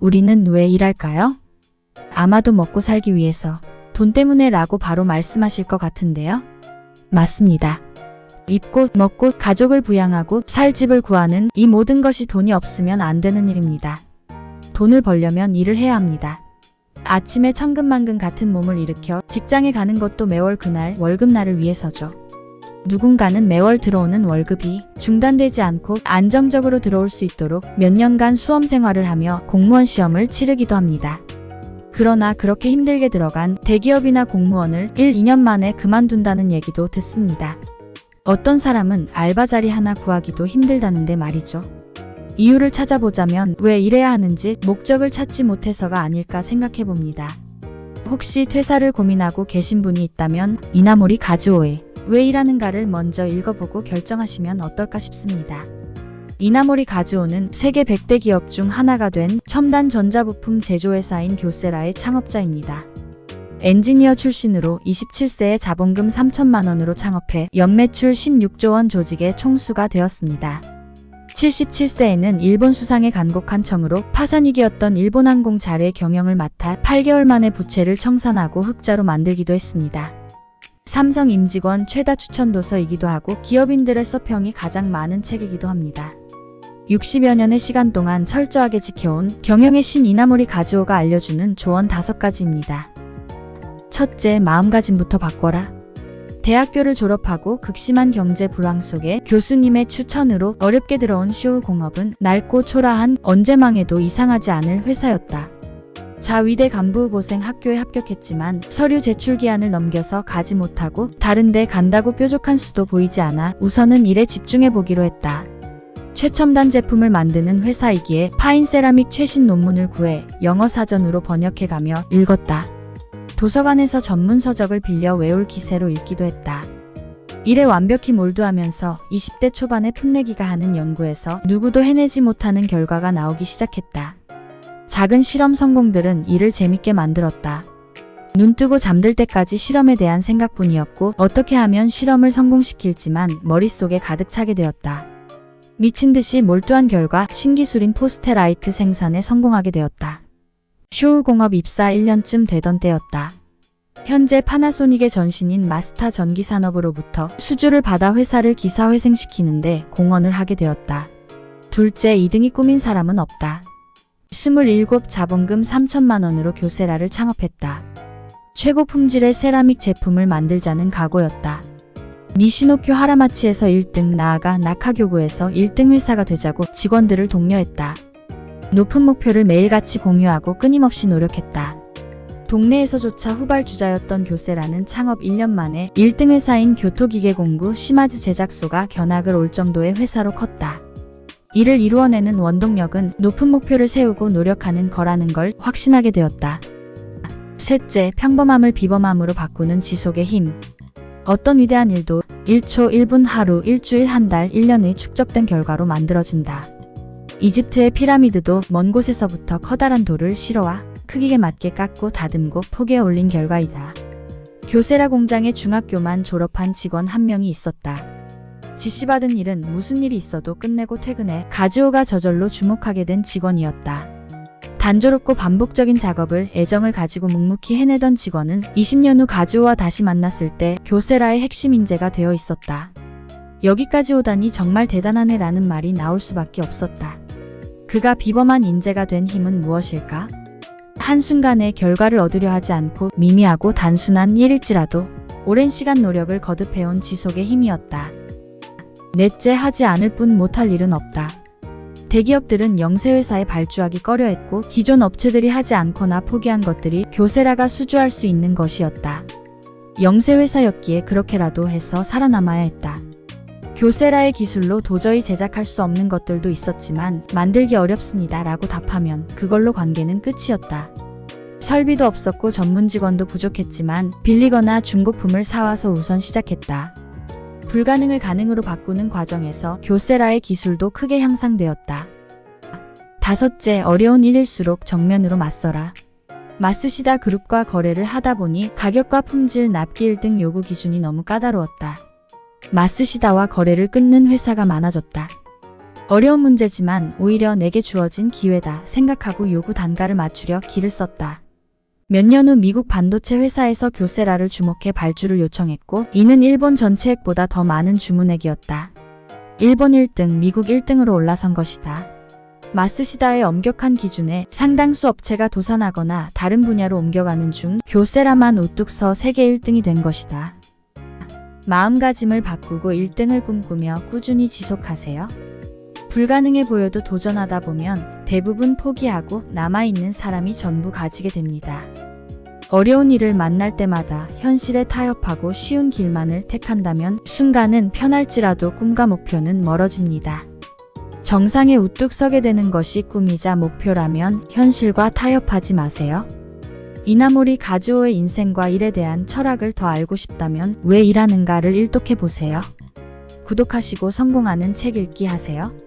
우리는 왜 일할까요? 아마도 먹고 살기 위해서, 돈 때문에 라고 바로 말씀하실 것 같은데요. 맞습니다. 입고 먹고 가족을 부양하고 살 집을 구하는 이 모든 것이 돈이 없으면 안 되는 일입니다. 돈을 벌려면 일을 해야 합니다. 아침에 천근만근 같은 몸을 일으켜 직장에 가는 것도 매월 그날 월급날을 위해서죠. 누군가는 매월 들어오는 월급이 중단되지 않고 안정적으로 들어올 수 있도록 몇 년간 수험 생활을 하며 공무원 시험을 치르기도 합니다. 그러나 그렇게 힘들게 들어간 대기업이나 공무원을 1, 2년 만에 그만둔다는 얘기도 듣습니다. 어떤 사람은 알바 자리 하나 구하기도 힘들다는데 말이죠. 이유를 찾아보자면 왜 일해야 하는지 목적을 찾지 못해서가 아닐까 생각해봅니다. 혹시 퇴사를 고민하고 계신 분이 있다면 이나모리 가즈오의 왜 일하는가를 먼저 읽어보고 결정하시면 어떨까 싶습니다. 이나모리 가즈오는 세계 100대 기업 중 하나가 된 첨단 전자부품 제조회사인 교세라의 창업자입니다. 엔지니어 출신으로 27세에 자본금 3천만 원으로 창업해 연매출 16조 원 조직의 총수가 되었습니다. 77세에는 일본 수상에 간곡한 청으로 파산위기였던 일본항공 자리의 경영을 맡아 8개월 만에 부채를 청산하고 흑자로 만들기도 했습니다. 삼성 임직원 최다 추천 도서이기도 하고 기업인들의 서평이 가장 많은 책이기도 합니다. 60여 년의 시간 동안 철저하게 지켜온 경영의 신 이나모리 가즈오가 알려주는 조언 5가지입니다. 첫째, 마음가짐부터 바꿔라. 대학교를 졸업하고 극심한 경제 불황 속에 교수님의 추천으로 어렵게 들어온 쇼우공업은 낡고 초라한 언제 망해도 이상하지 않을 회사였다. 자위대 간부후보생 학교에 합격했지만 서류 제출 기한을 넘겨서 가지 못하고 다른 데 간다고 뾰족한 수도 보이지 않아 우선은 일에 집중해보기로 했다. 최첨단 제품을 만드는 회사이기에 파인 세라믹 최신 논문을 구해 영어 사전으로 번역해가며 읽었다. 도서관에서 전문 서적을 빌려 외울 기세로 읽기도 했다. 일에 완벽히 몰두하면서 20대 초반에 풋내기가 하는 연구에서 누구도 해내지 못하는 결과가 나오기 시작했다. 작은 실험 성공들은 일을 재밌게 만들었다. 눈뜨고 잠들 때까지 실험에 대한 생각뿐이었고 어떻게 하면 실험을 성공시킬지만 머릿속에 가득 차게 되었다. 미친 듯이 몰두한 결과 신기술인 포스테라이트 생산에 성공하게 되었다. 쇼우공업 입사 1년쯤 되던 때였다. 현재 파나소닉의 전신인 마스타 전기산업으로부터 수주를 받아 회사를 기사회생시키는데 공헌을 하게 되었다. 둘째, 2등이 꿈인 사람은 없다. 27 자본금 3천만 원으로 교세라를 창업했다. 최고 품질의 세라믹 제품을 만들자는 각오였다. 니시노큐 하라마치에서 1등, 나아가 나카교구에서 1등 회사가 되자고 직원들을 독려했다. 높은 목표를 매일같이 공유하고 끊임없이 노력했다. 동네에서조차 후발주자였던 교세라는 창업 1년 만에 1등 회사인 교토기계공구 시마즈 제작소가 견학을 올 정도의 회사로 컸다. 이를 이루어내는 원동력은 높은 목표를 세우고 노력하는 거라는 걸 확신하게 되었다. 셋째, 평범함을 비범함으로 바꾸는 지속의 힘. 어떤 위대한 일도 1초, 1분, 하루, 일주일, 한 달, 1년의 축적된 결과로 만들어진다. 이집트의 피라미드도 먼 곳에서부터 커다란 돌을 실어와 크기에 맞게 깎고 다듬고 포개에 올린 결과이다. 교세라 공장에 중학교만 졸업한 직원 한 명이 있었다. 지시받은 일은 무슨 일이 있어도 끝내고 퇴근해 가즈오가 저절로 주목하게 된 직원이었다. 단조롭고 반복적인 작업을 애정을 가지고 묵묵히 해내던 직원은 20년 후 가즈오와 다시 만났을 때 교세라의 핵심 인재가 되어 있었다. 여기까지 오다니 정말 대단하네 라는 말이 나올 수밖에 없었다. 그가 비범한 인재가 된 힘은 무엇일까? 한순간에 결과를 얻으려 하지 않고 미미하고 단순한 일일지라도 오랜 시간 노력을 거듭해온 지속의 힘이었다. 넷째, 하지 않을 뿐 못할 일은 없다. 대기업들은 영세회사에 발주하기 꺼려했고 기존 업체들이 하지 않거나 포기한 것들이 교세라가 수주할 수 있는 것이었다. 영세회사였기에 그렇게라도 해서 살아남아야 했다. 교세라의 기술로 도저히 제작할 수 없는 것들도 있었지만 만들기 어렵습니다 라고 답하면 그걸로 관계는 끝이었다. 설비도 없었고 전문 직원도 부족했지만 빌리거나 중고품을 사와서 우선 시작했다. 불가능을 가능으로 바꾸는 과정에서 교세라의 기술도 크게 향상되었다. 다섯째, 어려운 일일수록 정면으로 맞서라. 마쓰시다 그룹과 거래를 하다 보니 가격과 품질, 납기일 등 요구 기준이 너무 까다로웠다. 마쓰시다와 거래를 끊는 회사가 많아졌다. 어려운 문제지만 오히려 내게 주어진 기회다 생각하고 요구 단가를 맞추려 기를 썼다. 몇 년 후 미국 반도체 회사에서 교세라를 주목해 발주를 요청했고 이는 일본 전체액보다 더 많은 주문액이었다. 일본 1등, 미국 1등으로 올라선 것이다. 마쓰시다의 엄격한 기준에 상당수 업체가 도산하거나 다른 분야로 옮겨가는 중 교세라만 우뚝 서 세계 1등이 된 것이다. 마음가짐을 바꾸고 1등을 꿈꾸며 꾸준히 지속하세요. 불가능해 보여도 도전하다 보면 대부분 포기하고 남아있는 사람이 전부 가지게 됩니다. 어려운 일을 만날 때마다 현실에 타협하고 쉬운 길만을 택한다면 순간은 편할지라도 꿈과 목표는 멀어집니다. 정상에 우뚝 서게 되는 것이 꿈이자 목표라면 현실과 타협하지 마세요. 이나모리 가즈오의 인생과 일에 대한 철학을 더 알고 싶다면 왜 일하는가를 일독해 보세요. 구독하시고 성공하는 책 읽기 하세요.